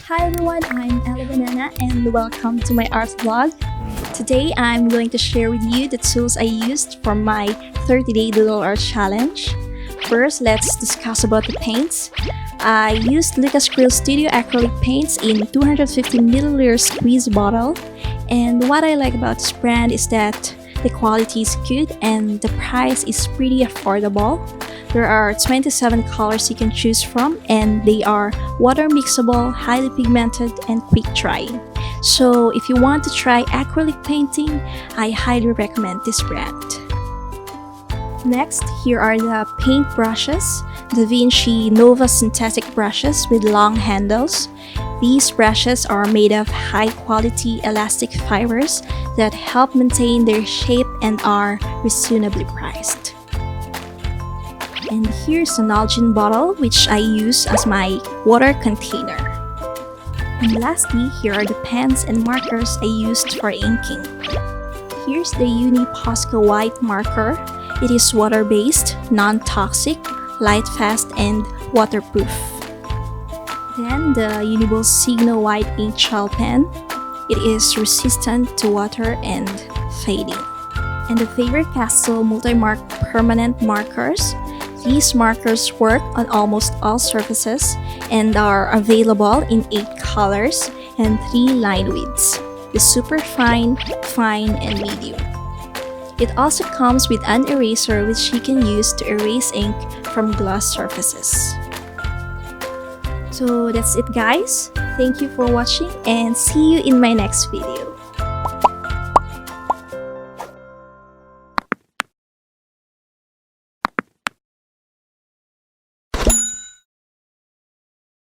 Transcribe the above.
Hi everyone, I'm Ella Banana and welcome to my art vlog. Today I'm going to share with you the tools I used for my 30-day Doodle Art challenge. First, let's discuss about the paints. I used Lucas Krill Studio acrylic paints in 250 milliliter squeeze bottle. And what I like about this brand is that the quality is good and the price is pretty affordable. There are 27 colors you can choose from and they are water mixable, highly pigmented, and quick drying. So if you want to try acrylic painting, I highly recommend this brand. Next, here are the paint brushes, Da Vinci Nova synthetic brushes with long handles. These brushes are made of high-quality elastic fibers that help maintain their shape and are reasonably priced. And here's an Nalgene bottle which I use as my water container. And lastly, here are the pens and markers I used for inking. Here's the Uni Posca white marker. It is water-based, non-toxic, light-fast, and waterproof. Then the Uniball Signo white ink gel pen. It is resistant to water and fading. And the Faber-Castell Multi-Mark permanent markers. These markers work on almost all surfaces and are available in 8 colors and 3 line widths, the super fine, fine, and medium. It also comes with an eraser which you can use to erase ink from gloss surfaces. So that's it guys. Thank you for watching and see you in my next video.